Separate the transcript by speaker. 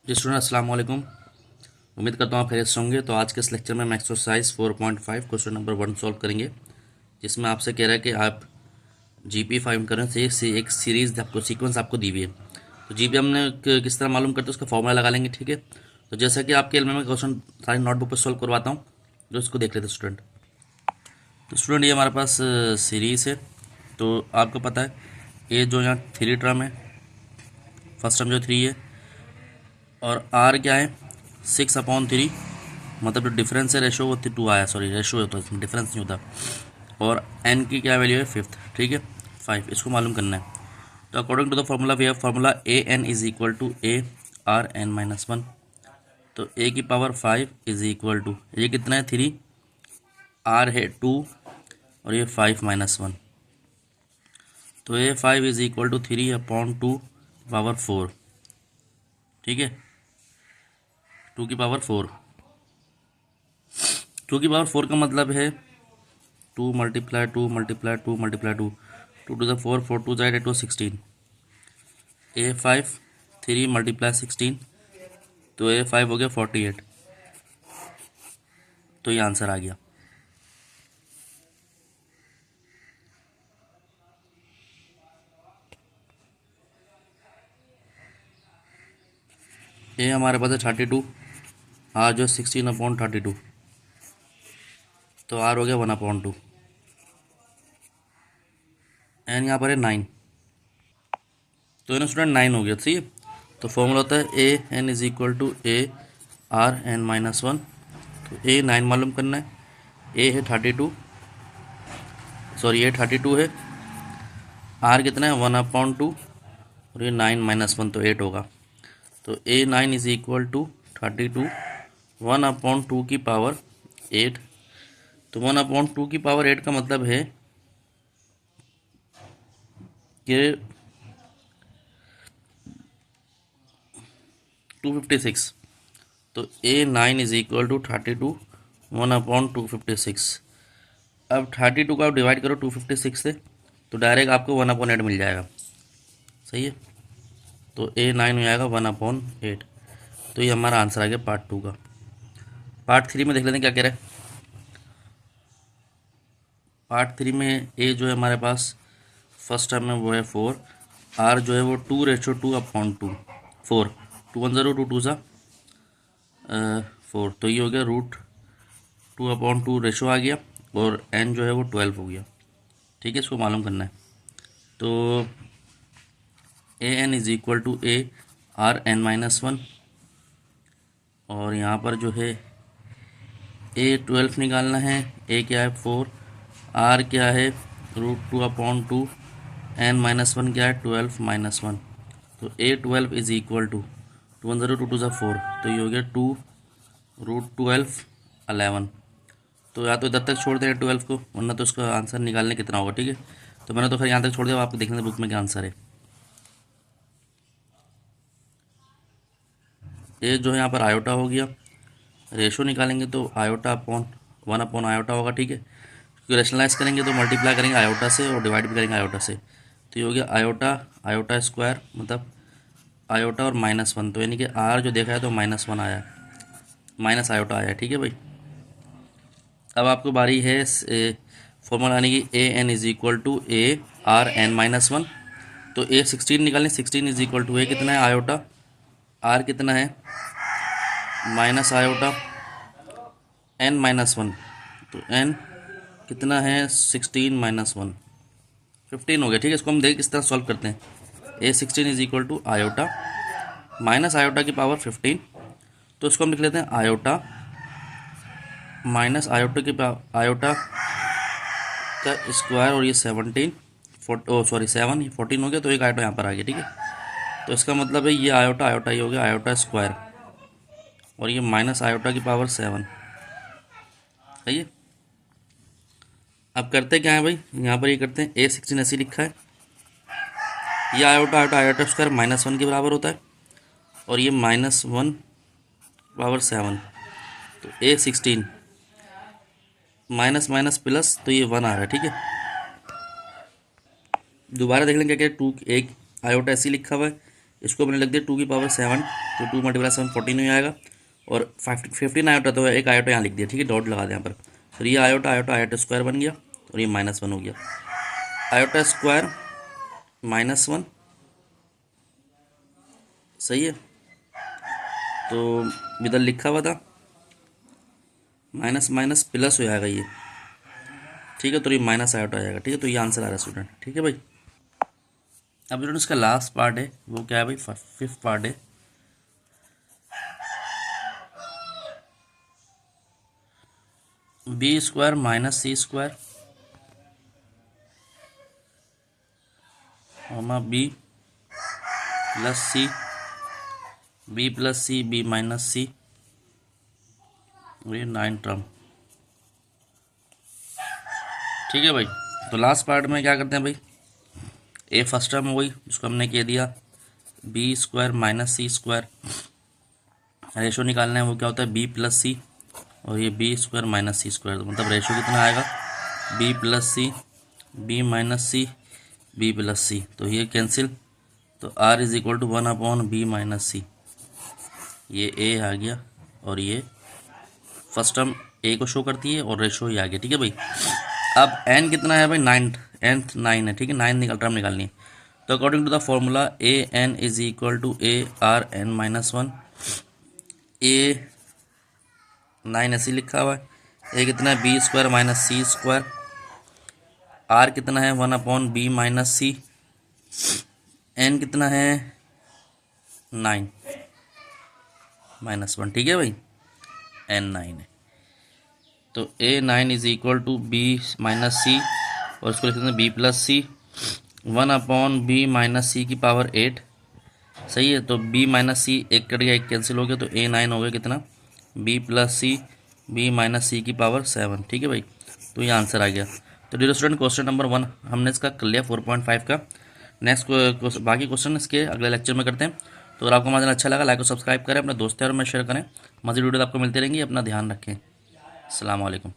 Speaker 1: जी student अस्सलाम वालेकुम। उम्मीद करता हूँ आप खैरियत से होंगे। तो आज के इस लेक्चर में हम एक्सरसाइज 4.5 क्वेश्चन नंबर 1 सॉल्व करेंगे, जिसमें आपसे कह रहा है कि आप जीपी फाइंड करें से एक सीरीज आपको सीक्वेंस आपको दी हुई है। तो जीपी हमने किस तरह मालूम करते हैं उसका फॉर्मूला लगा लेंगे, ठीक है। तो जैसा कि आपके एल में क्वेश्चन सारी नोटबुक पर सॉल्व करवाता हूँ, जो इसको देख लेते स्टूडेंट। तो स्टूडेंट ये हमारे पास सीरीज़ है। तो आपको पता है ये जो यहाँ 3 टर्म है, फर्स्ट टर्म जो 3 है, और आर क्या है 6/3, मतलब जो डिफरेंस है रेशो वो 2 आया, सॉरी रेशो होता है इसमें, डिफरेंस नहीं होता। और एन की क्या वैल्यू है 5th, ठीक है 5, इसको मालूम करना है। तो according to the formula we have formula a N is equal to A R N minus 1। तो ए की पावर 5 इज इक्वल टू, ये कितना है 3, आर है 2 और ये 5 माइनस 1। तो ए 5 इज इक्वल टू 3/2 पावर 4, ठीक है 2 की पावर 4। 2 की पावर 4 का मतलब है 2 multiply 2 multiply 2 multiply 2, 2 to the 4, 4 टू जाए 8 16। ए 5 3 मल्टीप्लाई 16, तो ए 5 हो गया 48। तो ये आंसर आ गया। ए हमारे पास है 32, आर जो 16/32, तो आर हो गया 1/2। एन यहाँ पर है 9, तो इन स्टूडेंट 9 हो गया, सही है। तो फॉर्मूला होता है A N is equal to A R N minus 1। तो ए 9 मालूम करना है, ए है 32, सॉरी ए 32 है, आर कितना है 1/2, और ये 9 माइनस 1 तो 8 होगा। तो ए 9 इज इक्वल टू 32, 1/2 की पावर 8। तो 1/2 की पावर 8 का मतलब है कि 256। तो ए 9 इज इक्वल टू 32, 1/256। अब 32 का आप डिवाइड करो 256 से, तो डायरेक्ट आपको 1/8 मिल जाएगा, सही है। तो ए 9 हो जाएगा 1/8। तो ये हमारा आंसर आ गया पार्ट 2 का। पार्ट 3 में देख लेते हैं क्या कह रहा है। पार्ट 3 में ए जो है हमारे पास फर्स्ट टर्म में वो है 4, आर जो है वो 2:2/2, 4, 2 1 0 2 2 सा 4, तो ये हो गया √2/2 रेशो आ गया, और एन जो है वो 12 हो गया, ठीक है। इसको मालूम करना है। तो A N is equal to A R N minus 1, और यहाँ पर जो है ए 12 निकालना है, ए क्या है 4, आर क्या है √2/2, एन माइनस 1 क्या है 12 माइनस 1। तो ए 12 इज इक्वल टू 2 1 0 2 2 4, तो ये हो गया 2√12 11। तो या तो इधर तक छोड़ दें 12 को, वरना तो इसका आंसर निकालने कितना होगा, ठीक है। तो मैंने तो खैर यहाँ तक छोड़ दिया, आपको देखने बुक में क्या आंसर है। ए जो है यहाँ पर आयोटा हो गया, रेशो निकालेंगे तो आयोटा अपॉन 1/आयोटा होगा, ठीक है। क्योंकि रेशनलाइज करेंगे तो मल्टीप्लाई करेंगे आयोटा से और डिवाइड भी करेंगे आयोटा से। तो ये हो गया आयोटा, आयोटा स्क्वायर मतलब आयोटा और -1, तो यानी कि आर जो देखा है तो -1 आया, माइनस आयोटा आया, ठीक है भाई। अब आपको बारी है फॉर्मूला आने की A N is equal to A R N minus 1। तो ए 16 निकालें, 16 इज इक्वल टू ए कितना है आयोटा, आर कितना है माइनस आयोटा, एन -1, तो एन कितना है 16 -1, 15 हो गया, ठीक है। इसको हम देख किस तरह सॉल्व करते हैं। A 16 is equal to iota minus iota की पावर 15, तो इसको हम लिख लेते हैं आयोटा माइनस आयोटा की आयोटा का स्क्वायर, और ये 17 सॉरी 7, ये 14 हो गया, तो एक आयोटा यहाँ पर आ गया, ठीक है। तो इसका मतलब है ये आयोटा आयोटा ही हो गया आयोटा स्क्वायर, और ये माइनस आयोटा की पावर 7, सही है। अब करते क्या है भाई, यहाँ पर ये करते हैं ए 16 ऐसी लिखा है, ये आयोटा आयोटा आयोटा स्क्वायर -1 के बराबर होता है, और ये -1/7। तो ए 16 माइनस माइनस प्लस, तो ये 1 आ रहा है, ठीक है। दोबारा देख लेंगे क्या, 2 एक आयोटा ऐसी लिखा हुआ है, इसको मैंने लिख दिया 2 की पावर 7, तो 2 × 7 14 ही आएगा। और 15 आयोटा, तो एक आयोटा यहाँ लिख दिया, ठीक है, डॉट लगा दें यहाँ पर। तो ये आयोटा आयोटा आयोटा स्क्वायर बन गया और ये -1 हो गया। आयोटा स्क्वायर -1, सही है। तो इधर लिखा हुआ था माइनस माइनस प्लस हो जाएगा ये, ठीक है, तो ये माइनस आयोटा आ जाएगा, ठीक है। तो ये आंसर आ रहा है स्टूडेंट, ठीक है भाई। अब स्टूडेंट इसका लास्ट पार्ट है, वो क्या है भाई, 5th पार्ट है। बी स्क्वायर माइनस सी square B plus C, B plus C, B minus C, ये 9 टर्म, ठीक है भाई। तो लास्ट पार्ट में क्या करते हैं भाई, ए फर्स्ट टर्म हो गई, जिसको हमने कह दिया बी स्क्वायर माइनस सी स्क्वायर, रेशो निकालना है, वो क्या होता है बी प्लस सी, और ये बी स्क्वायर माइनस सी स्क्वायर, तो मतलब रेशो कितना आएगा B plus C, B minus C, B plus C, तो ये कैंसिल, तो R is equal to 1/b minus C, ये ए आ गया और ये फर्स्ट टर्म ए को शो करती है और रेशो ही आ गया, ठीक है भाई। अब एन कितना है भाई, 9 है, ठीक है, 9 टर्म निकालनी है। तो according to the formula a N is equal to A R n -1, a 9 ऐसे लिखा हुआ है, ए कितना है बी स्क्वायर माइनस सी स्क्वायर, आर कितना है 1/b माइनस सी, एन कितना है 9 -1, ठीक है भाई, एन 9 है। तो A 9 is equal to B minus C, और उसको लिखते हैं B plus C, 1/b minus C की पावर 8, सही है। तो b माइनस सी एक कट गया, एक कैंसिल हो गया, तो ए 9 हो गया कितना b प्लस सी, b माइनस सी की पावर 7, ठीक है भाई। तो ये आंसर आ गया। तो डियर स्टूडेंट क्वेश्चन नंबर 1 हमने इसका कर लिया 4.5 का। नेक्स्ट बाकी क्वेश्चन इसके अगले लेक्चर में करते हैं। तो अगर आपको हमारा अच्छा लगा, लाइक और सब्सक्राइब करें, अपने दोस्तों और में शेयर करें। मज़ीद वीडियो आपको मिलती रहेंगी, अपना ध्यान रखें। अस्सलाम वालेकुम।